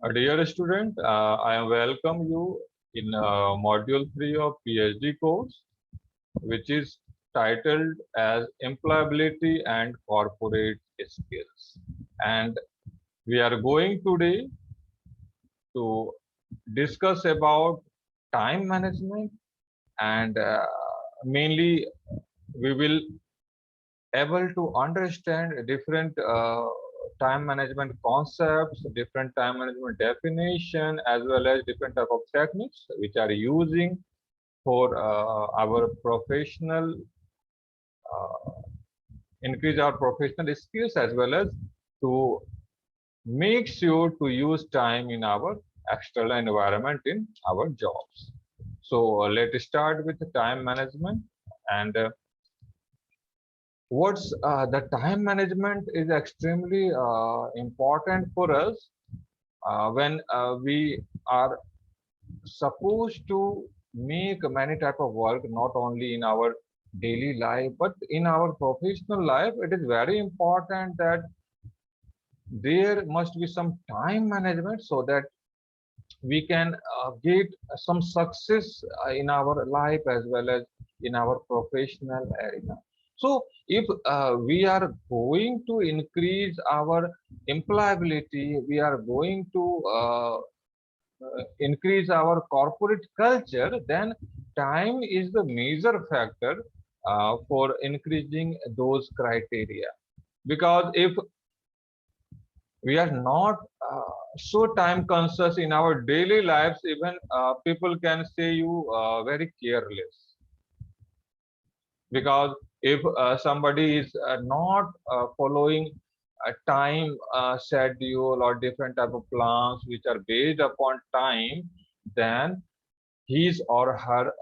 Dear student, I welcome you in module 3 of PhD course, which is titled as Employability and Corporate Skills. And we are going today to discuss about time management and mainly we will able to understand different time management concepts, different time management definition, as well as different type of techniques which are using for our professional increase our professional skills as well as to make sure to use time in our external environment in our jobs. So let's start with the time management and what's the time management is extremely important for us when we are supposed to make many type of work not only in our daily life but in our professional life. It is very important that there must be some time management so that we can get some success in our life as well as in our professional arena. So if we are going to increase our employability, we are going to increase our corporate culture, then time is the major factor for increasing those criteria. Because if we are not so time conscious in our daily lives, even people can say you very careless. Because if somebody is not following a time schedule or different type of plans which are based upon time, then his or her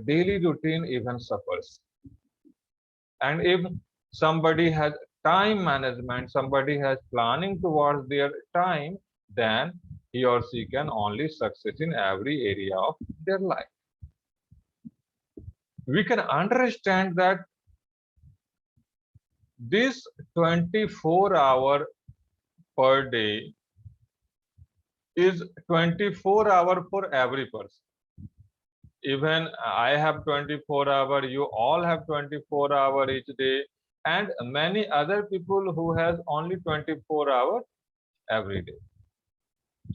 daily routine even suffers. And if somebody has time management, somebody has planning towards their time, then he or she can only succeed in every area of their life. We can understand that this 24-hour per day is 24-hour for every person. Even I have 24-hour, you all have 24-hour each day, and many other people who has only 24-hour every day.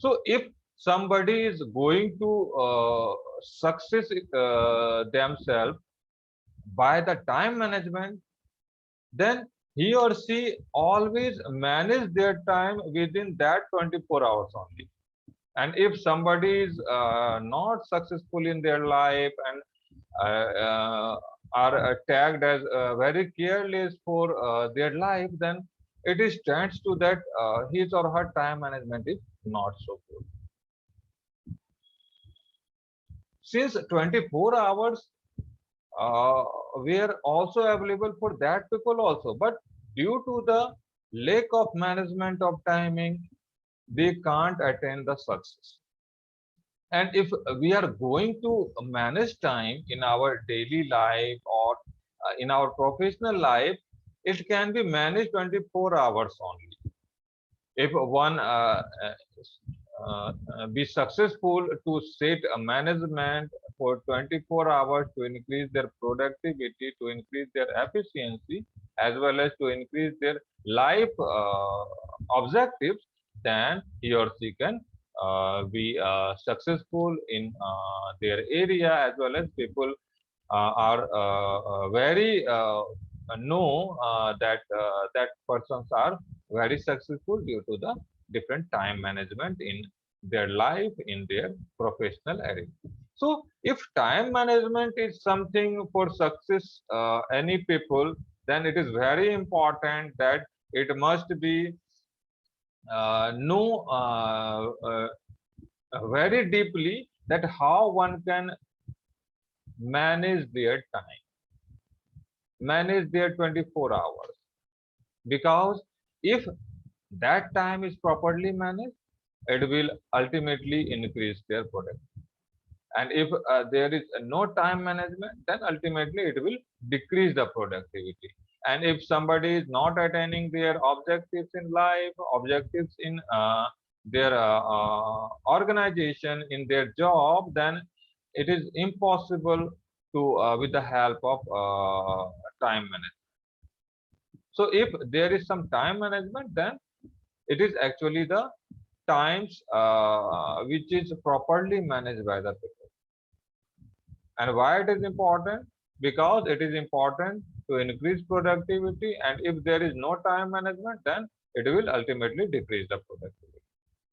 So if somebody is going to success themselves by the time management, then he or she always manage their time within that 24 hours only. And if somebody is not successful in their life and are tagged as very careless for their life, then it is stands to that his or her time management is not so good. Since 24 hours were also available for that people also, but due to the lack of management of timing, they can't attain the success. And if we are going to manage time in our daily life or in our professional life, it can be managed 24 hours only. If one be successful to set a management for 24 hours to increase their productivity, to increase their efficiency, as well as to increase their life objectives, then he or she can be successful in their area, as well as people are very know that that persons are very successful due to the different time management in their life, in their professional area. So if time management is something for success any people, then it is very important that it must be know very deeply that how one can manage their time, manage their 24 hours. Because if that time is properly managed, it will ultimately increase their productivity. And if there is no time management, then ultimately it will decrease the productivity. And if somebody is not attaining their objectives in life, objectives in their organization in their job, then it is impossible to with the help of time management. So if there is some time management, then it is actually the times which is properly managed by the people. And why it is important? Because it is important to increase productivity, and if there is no time management, then it will ultimately decrease the productivity.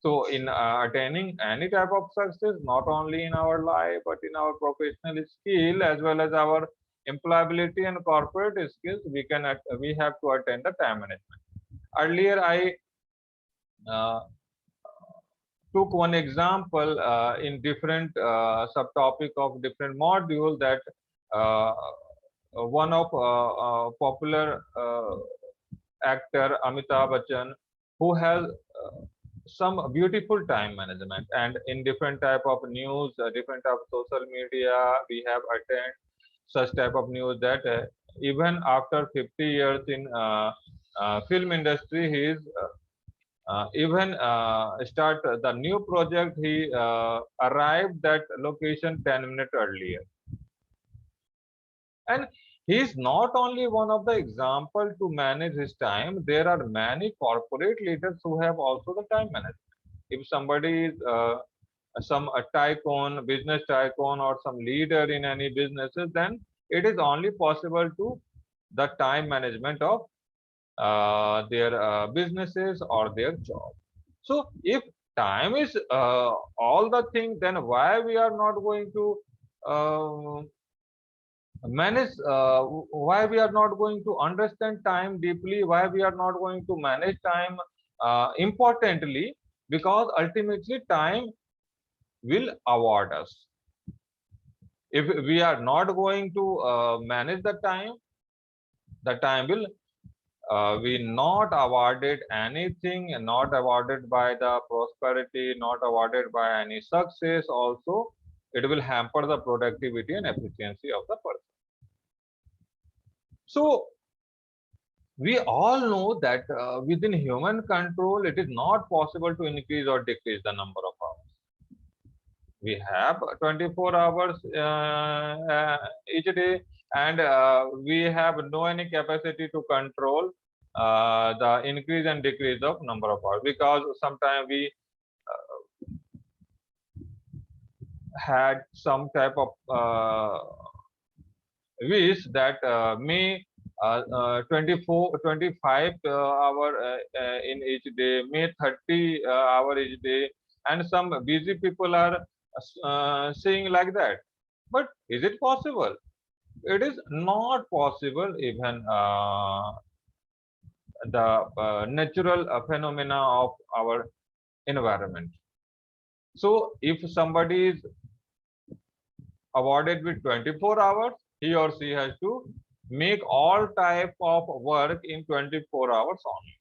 So in attaining any type of success, not only in our life, but in our professional skill as well as our employability and corporate skills, we have to attain the time management. Earlier, I uh, took one example in different subtopic of different module, that uh, one of popular actor Amitabh Bachchan, who has some beautiful time management, and in different type of news, different type of social media, we have attained such type of news that even after 50 years in film industry, he is even start the new project, he arrived at location 10 minutes earlier. And he is not only one of the example to manage his time. There are many corporate leaders who have also the time management. If somebody is some a tycoon, business tycoon, or some leader in any businesses, then it is only possible to the time management of their businesses or their job. So if time is all the thing, then why we are not going to uh, manage, why we are not going to understand time deeply, why we are not going to manage time importantly, because ultimately time will award us. If we are not going to manage the time will we not awarded anything, not awarded by the prosperity, not awarded by any success. Also, it will hamper the productivity and efficiency of the person. So we all know that within human control, it is not possible to increase or decrease the number of hours. We have 24 hours each day, and we have no any capacity to control the increase and decrease of number of hours, because sometimes we had some type of wish that may 24 25 hour in each day, may 30 hour each day, and some busy people are saying like that. But is it possible? It is not possible. Even the natural phenomena of our environment. So if somebody is awarded with 24 hours, he or she has to make all type of work in 24 hours only.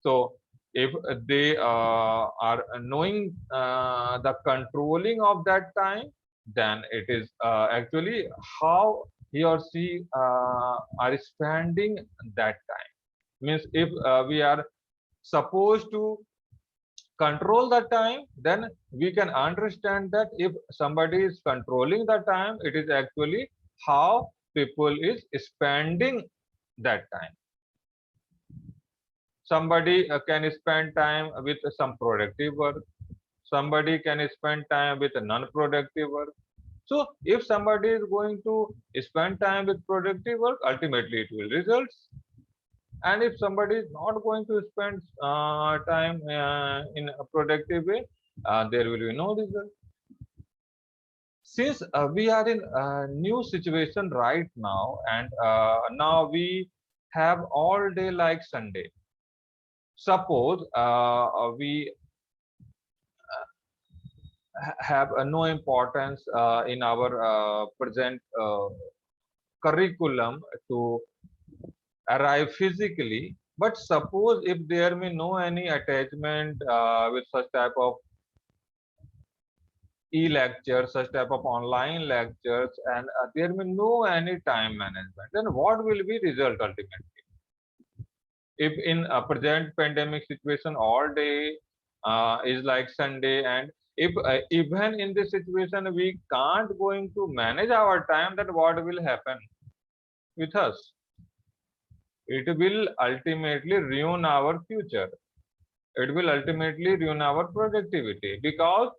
So if they are knowing the controlling of that time, then it is actually how he or she are spending that time. Means if we are supposed to control the time, then we can understand that if somebody is controlling the time, it is actually how people is spending that time. Somebody can spend time with some productive work, somebody can spend time with non-productive work. So if somebody is going to spend time with productive work, ultimately it will results. And if somebody is not going to spend time in a productive way, there will be no result. Since we are in a new situation right now, and now we have all day like Sunday. Suppose we have no importance in our present curriculum to arrive physically, but suppose if there may no any attachment with such type of e-lectures, such type of online lectures, and there may no any time management, then what will be result ultimately? If in a present pandemic situation all day is like Sunday, and if even in this situation we can't going to manage our time, then what will happen with us? It will ultimately ruin our future. It will ultimately ruin our productivity, because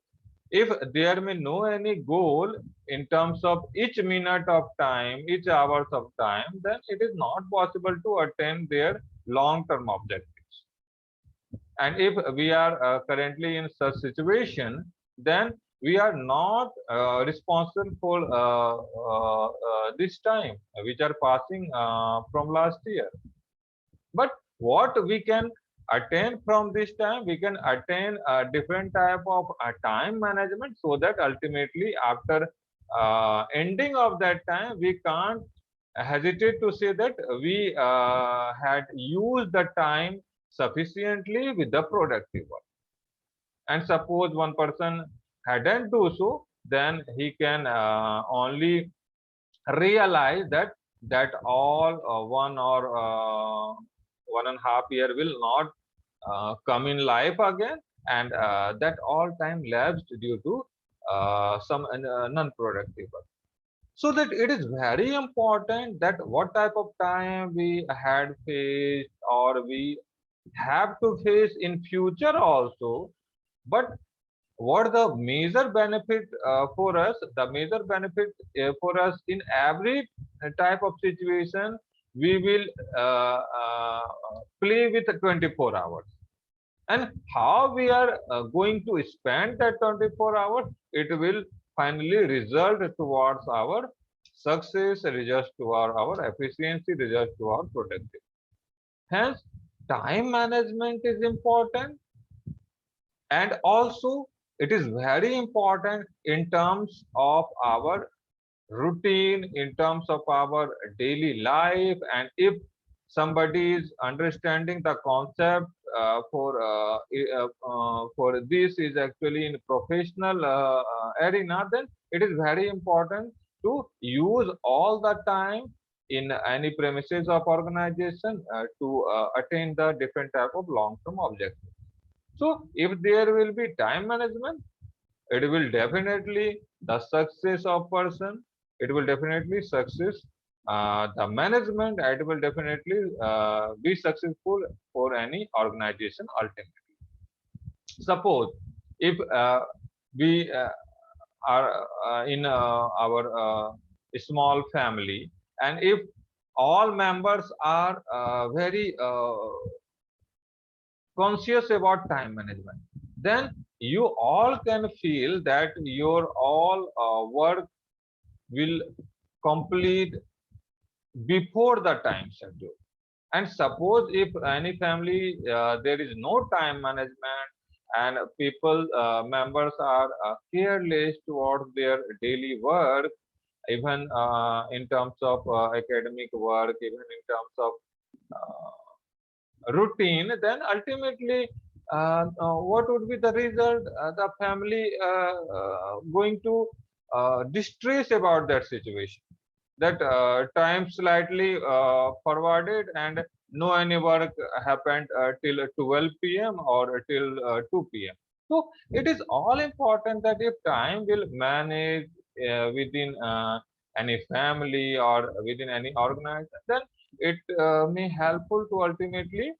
if there may no any goal in terms of each minute of time, each hours of time, then it is not possible to attain their long-term objectives. And if we are currently in such situation, then we are not responsible for this time which are passing from last year. But what we can attain from this time, we can attain a different type of time management, so that ultimately after ending of that time, we can't hesitate to say that we had used the time sufficiently with the productive work. And suppose one person hadn't do so, then he can only realize that all 1.5 year will not come in life again, and that all time lapsed due to some non-productive work. So that it is very important that what type of time we had faced or we have to face in future also. But what the major benefit for us, the major benefit for us in every type of situation, we will play with 24 hours. And how we are going to spend that 24 hours, it will finally result towards our success, result to our efficiency, result to our productivity. Hence, time management is important, and also it is very important in terms of our routine, in terms of our daily life. And if somebody is understanding the concept for this is actually in professional arena, then it is very important to use all the time in any premises of organization to attain the different type of long-term objectives. So if there will be time management, it will definitely the success of person, it will definitely success the management, it will definitely be successful for any organization ultimately. Suppose if we are in our small family, and if all members are very conscious about time management, then you all can feel that your all work will complete before the time schedule. And suppose if any family there is no time management, and people members are careless towards their daily work, even in terms of academic work, even in terms of routine, then ultimately what would be the result? The family going to distress about that situation, that time slightly forwarded and no any work happened till 12 p.m. or till 2 p.m. So it is all important that if time will manage within any family or within any organization, then it may helpful to ultimately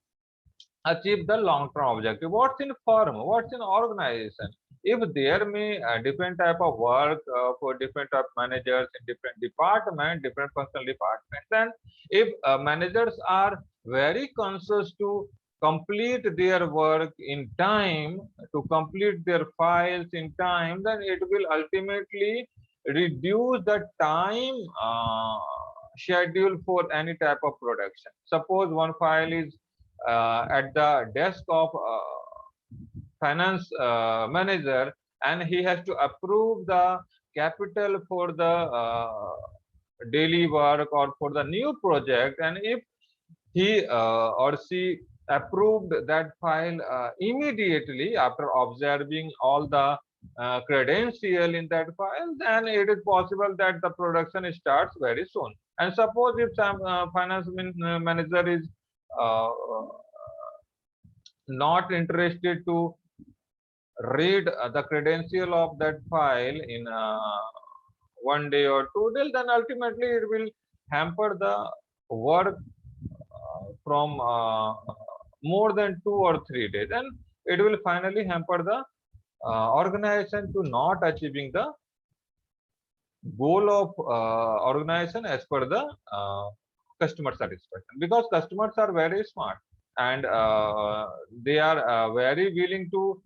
achieve the long-term objective. What's in firm? What's in organization? If there may different type of work for different type managers in different department, different functional departments, then if managers are very conscious to complete their work in time, to complete their files in time, then it will ultimately reduce the time schedule for any type of production. Suppose one file is at the desk of finance manager, and he has to approve the capital for the daily work or for the new project. And if he or she approved that file immediately after observing all the credential in that file, then it is possible that the production starts very soon. And suppose if some finance manager is uh, not interested to read the credential of that file in 1 day or 2 days, then ultimately it will hamper the work from more than 2 or 3 days, and it will finally hamper the organization to not achieving the goal of organization as per the customer satisfaction, because customers are very smart, and they are very willing to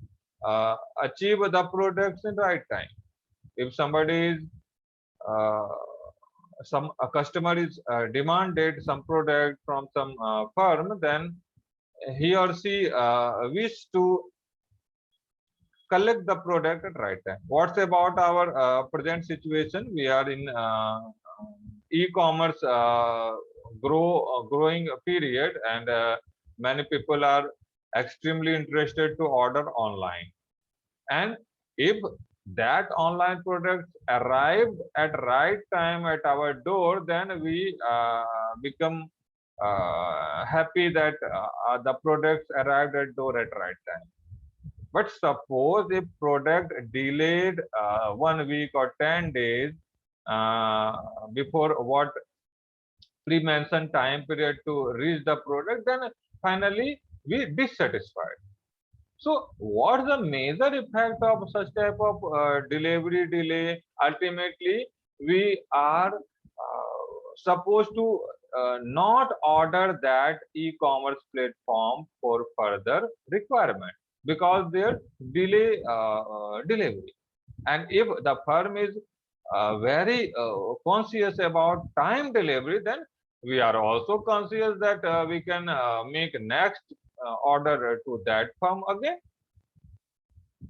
achieve the products in right time. If somebody is uh, some a customer is demanded some product from some firm, then he or she wish to collect the product at right time. What's about our present situation? We are in e-commerce growing period, and many people are extremely interested to order online. And if that online products arrived at right time at our door, then we become happy that the products arrived at door at right time. But suppose if product delayed 1 week or 10 days uh, before what pre-mentioned time period to reach the product, then finally we dissatisfied. So what's the major effect of such type of delivery delay? Ultimately, we are supposed to not order that e-commerce platform for further requirement because their delay delivery. And if the firm is very conscious about time delivery, then we are also conscious that we can make next order to that firm again.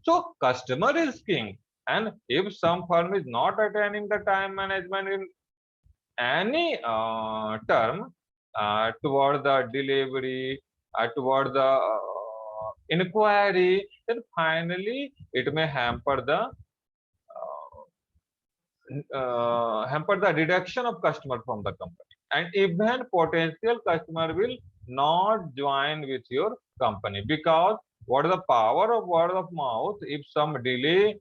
So customer is king, and if some firm is not attaining the time management in any term toward the delivery, toward the inquiry, then finally it may hamper the reduction of customer from the company, and even potential customer will not join with your company, because what is the power of word of mouth? If some delay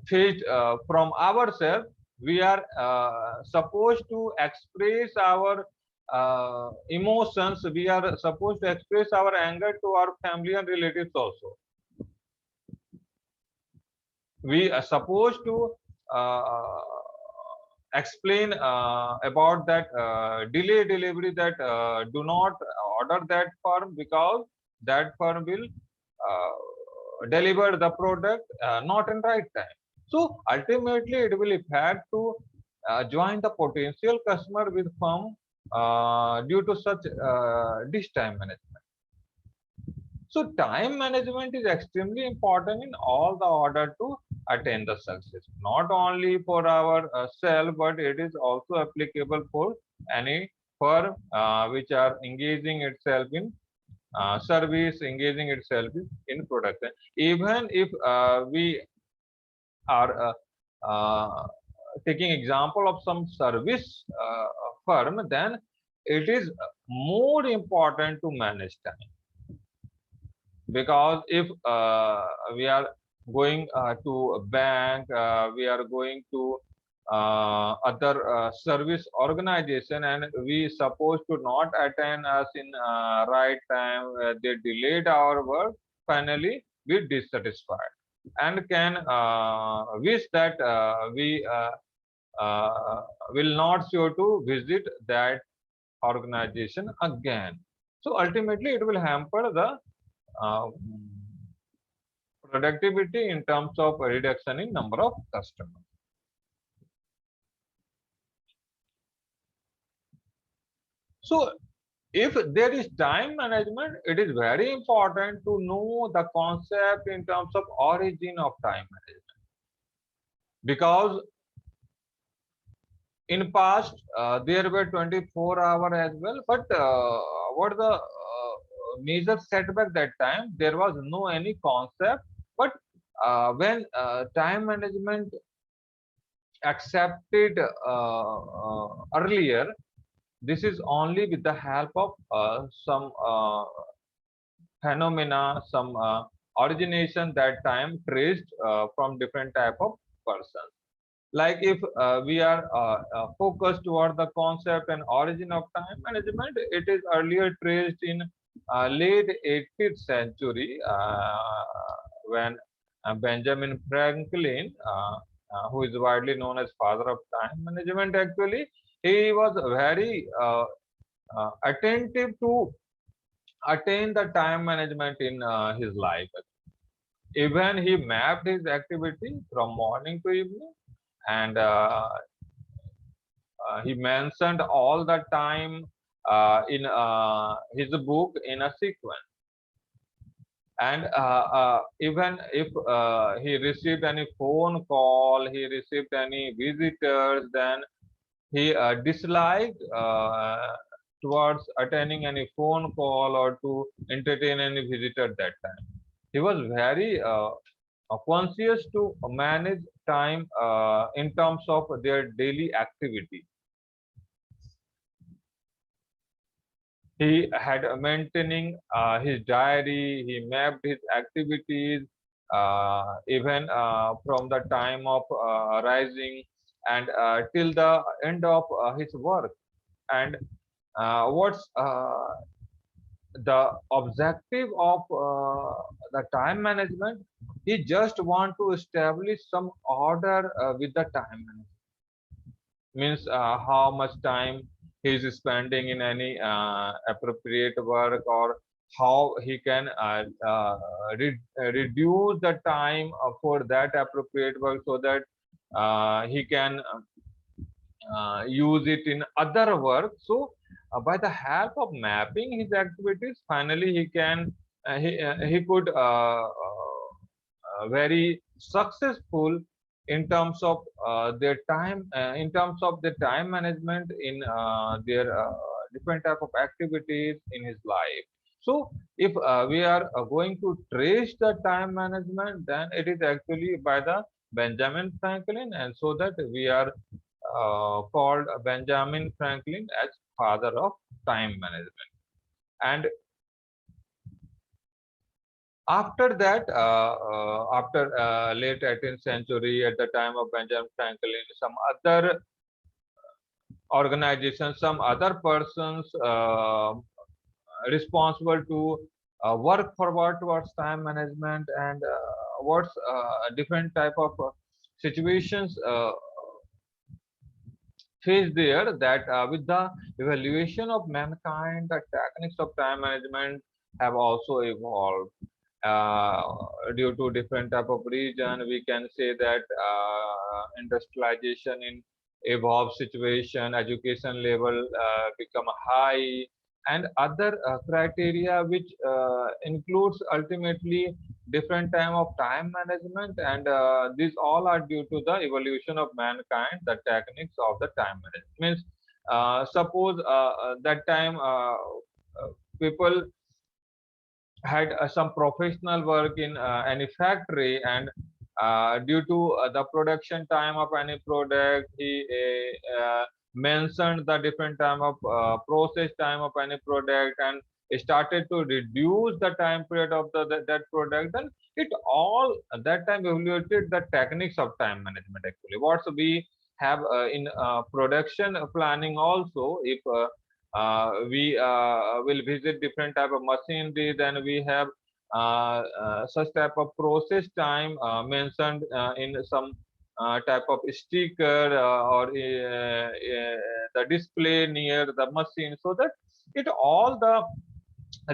faced from ourselves, we are supposed to express our emotions, we are supposed to express our anger to our family and relatives also. We are supposed to uh, explain about that delay delivery, that do not order that firm because that firm will deliver the product not in right time. So ultimately it will impact to join the potential customer with firm due to such this time management. So time management is extremely important in all the order to attain the success, not only for our self, but it is also applicable for any firm which are engaging itself in service, engaging itself in production. Even if we are taking example of some service firm, then it is more important to manage time, because if we are going to a bank, we are going to other service organization, and we supposed to not attend us in right time, they delayed our work, finally we dissatisfied and can wish that we will not sure to visit that organization again. So ultimately it will hamper the uh, productivity in terms of reduction in number of customers. So if there is time management, it is very important to know the concept in terms of origin of time management, because in past there were 24-hour as well, but what the major setback that time, there was no any concept. But when time management accepted earlier, this is only with the help of some phenomena, some origination that time traced from different type of persons. Like if we are focused toward the concept and origin of time management, it is earlier traced in late 18th century when Benjamin Franklin, who is widely known as father of time management, actually he was very attentive to attain the time management in his life. Even he mapped his activity from morning to evening, and he mentioned all the time in his book in a sequence. And even if he received any phone call, he received any visitors, then he disliked towards attending any phone call or to entertain any visitor that time. He was very conscious to manage time in terms of their daily activity. He had maintaining his diary. He mapped his activities even from the time of rising and till the end of his work. And what's the objective of the time management? He just want to establish some order with the time management. Means how much time he is spending in any appropriate work, or how he can reduce the time for that appropriate work, so that he can use it in other work. So by the help of mapping his activities, finally he could very successful in terms of their time, in terms of the time management in their different type of activities in his life. So if we are going to trace the time management, then it is actually by the Benjamin Franklin, and so that we are called Benjamin Franklin as father of time management. And after that, after late 18th century, at the time of Benjamin Franklin, some other organizations, some other persons responsible to work forward towards time management, and what's different type of situations faced there, that with the evaluation of mankind, the techniques of time management have also evolved uh, due to different type of region. We can say that industrialization in evolved situation, education level become high, and other criteria which includes ultimately different time of time management, and these all are due to the evolution of mankind, the techniques of the time management. Means suppose that time people had some professional work in any factory, and due to the production time of any product, he mentioned the different time of process time of any product, and started to reduce the time period of that product. Then it all at that time evaluated the techniques of time management. Actually, what we have in production planning also, if we will visit different type of machinery, then we have such type of process time mentioned in some type of sticker or the display near the machine, so that it all the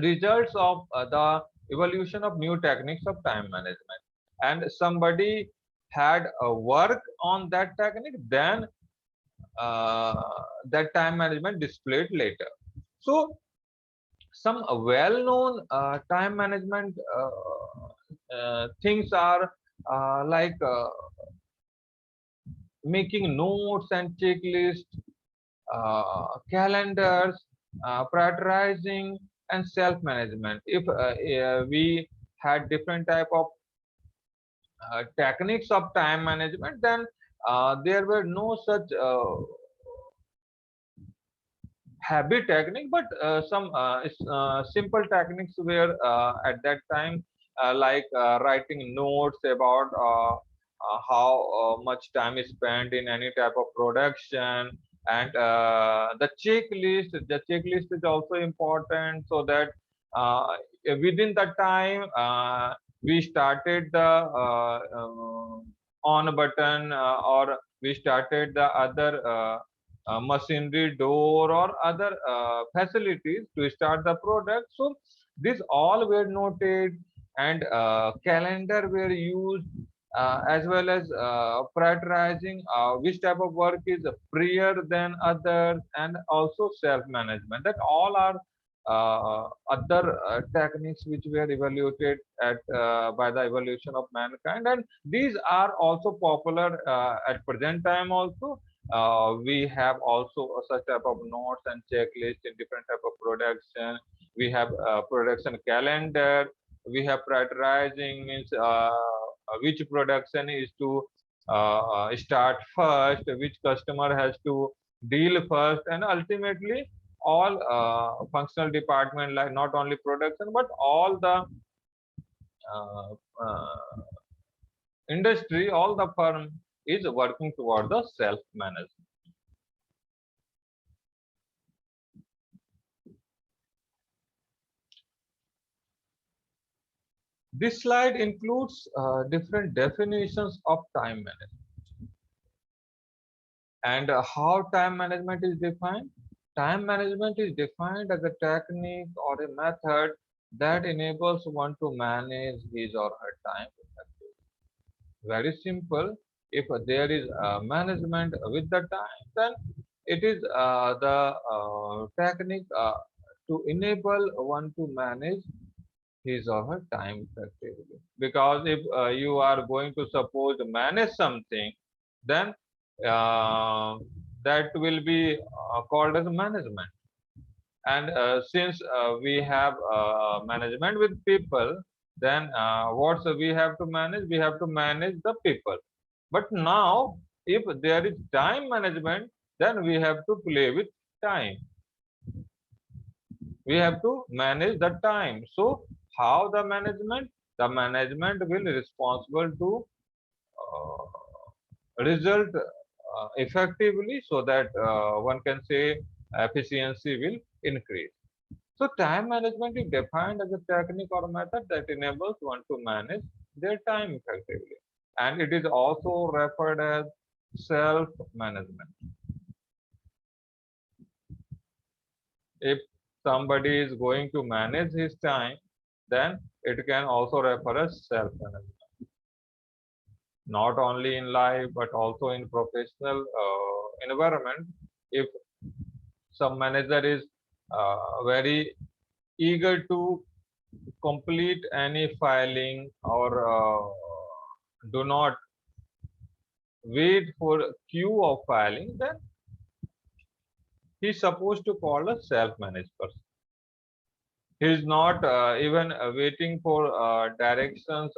results of the evolution of new techniques of time management. And somebody had a work on that technique, then uh, that time management displayed later. So some well-known time management things are like making notes and checklists, calendars, prioritizing, and self-management. If we had different type of techniques of time management, then there were no such habit technique, but some simple techniques were at that time like writing notes about how much time is spent in any type of production, and the checklist is also important, so that uh, within the time we started the on button, or we started the other machinery door or other facilities to start the product. So these all were noted, and calendar were used, as well as prioritizing which type of work is freer than others, and also self management. That all are other techniques which were evaluated by the evolution of mankind, and these are also popular at present time also. We have also such type of notes and checklist in different type of production. We have production calendar. We have prioritizing, means which production is to start first, which customer has to deal first, and ultimately all functional department, like not only production but all the uh, uh, industry, all the firm is working toward the self management. This slide includes different definitions of time management, and how time management is defined. Time management is defined as a technique or a method that enables one to manage his or her time effectively. Very simple. If there is management with the time, then it is the technique to enable one to manage his or her time effectively. Because if you are going to suppose manage something, then uh, that will be called as management. And since we have management with people, then what we have to manage? We have to manage the people. But now, if there is time management, then we have to play with time. We have to manage the time. So how the management? The management will be responsible to result effectively, so that one can say efficiency will increase. So time management is defined as a technique or method that enables one to manage their time effectively. And it is also referred as self-management. If somebody is going to manage his time, then it can also refer as self-management. Not only in life, but also in professional environment. If some manager is very eager to complete any filing, or do not wait for a queue of filing, then he's supposed to call a self-managed person. He is not even waiting for directions,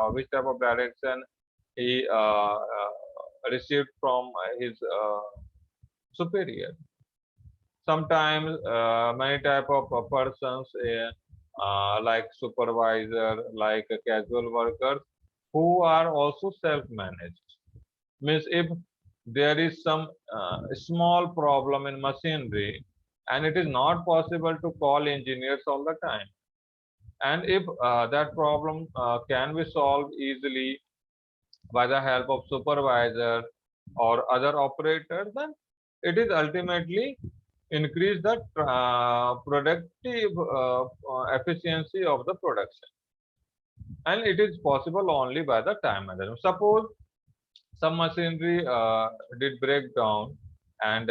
which type of direction he received from his superior. Sometimes many type of persons, like supervisor, like casual workers, who are also self-managed. Means if there is some small problem in machinery, and it is not possible to call engineers all the time, and if that problem can be solved easily by the help of supervisor or other operator, then it is ultimately increase the productive efficiency of the production, and it is possible only by the time management. Suppose some machinery did break down, and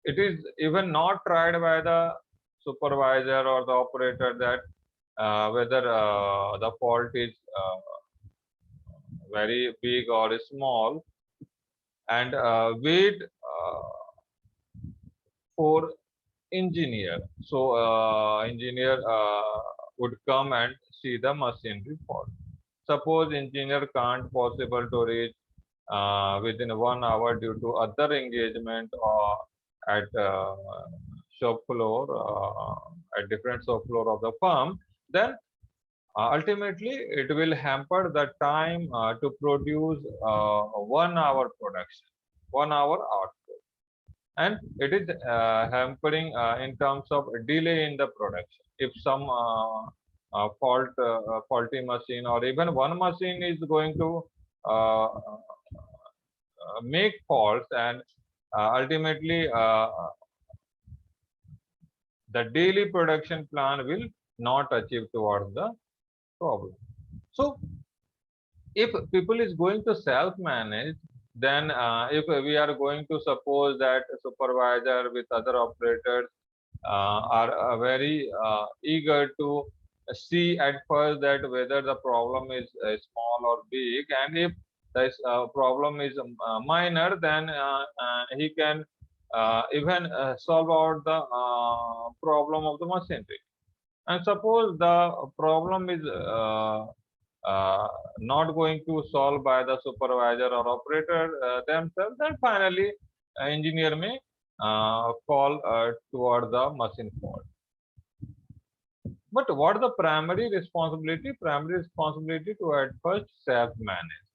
it is even not tried by the supervisor or the operator, that whether the fault is very big or small, and wait for engineer. So engineer would come and see the machinery fault. Suppose engineer can't possible to reach within 1 hour due to other engagement, or at shop floor, at different shop floor of the firm, then ultimately it will hamper the time to produce 1 hour production, 1 hour output, and it is hampering in terms of delay in the production. If some faulty machine or even one machine is going to make faults, and ultimately the daily production plan will not achieve towards the problem. So if people is going to self manage, then if we are going to suppose that a supervisor with other operators are very eager to see at first that whether the problem is small or big, and if this problem is minor, then he can even solve out the problem of the machinery. And suppose the problem is not going to solve by the supervisor or operator themselves, then finally engineer may fall toward the machine fault. But what is the primary responsibility? Primary responsibility to at first self-manage,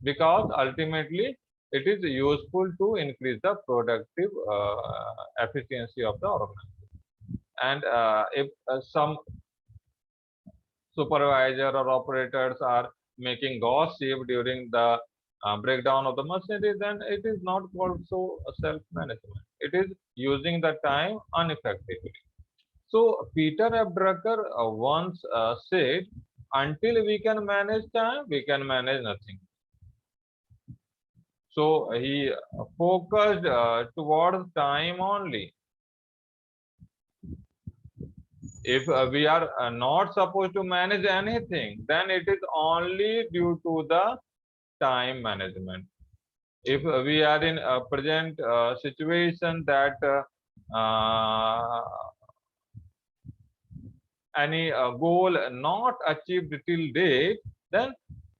because ultimately it is useful to increase the productive efficiency of the organization. And if some supervisor or operators are making gossip during the breakdown of the machinery, then it is not also self-management. It is using the time ineffectively. So Peter F. Drucker once said, "Until we can manage time, we can manage nothing." So he focused towards time only. If we are not supposed to manage anything, then it is only due to the time management. If we are in a present situation that any goal not achieved till date, then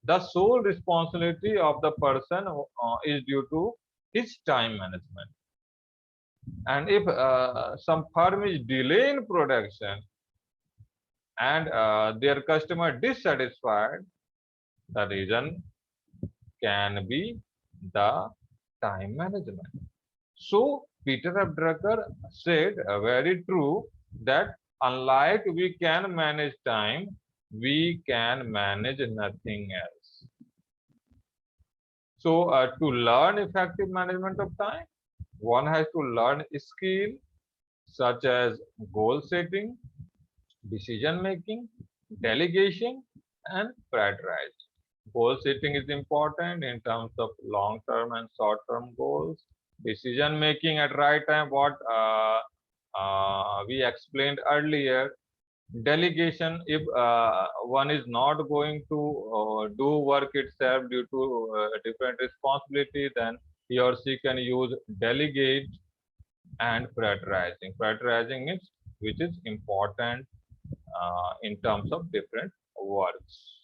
the sole responsibility of the person is due to his time management. And if some firm is delay in production and their customer dissatisfied, the reason can be the time management. So Peter F. Drucker said very true that unlike we can manage time, we can manage nothing else. So to learn effective management of time, one has to learn skill such as goal setting, decision making, delegation, and prioritizing. Goal setting is important in terms of long term and short term goals. Decision making at right time, what we explained earlier. Delegation, if one is not going to do work itself due to different responsibility, then he or she can use delegate. And prioritizing. Prioritizing is which is important in terms of different works.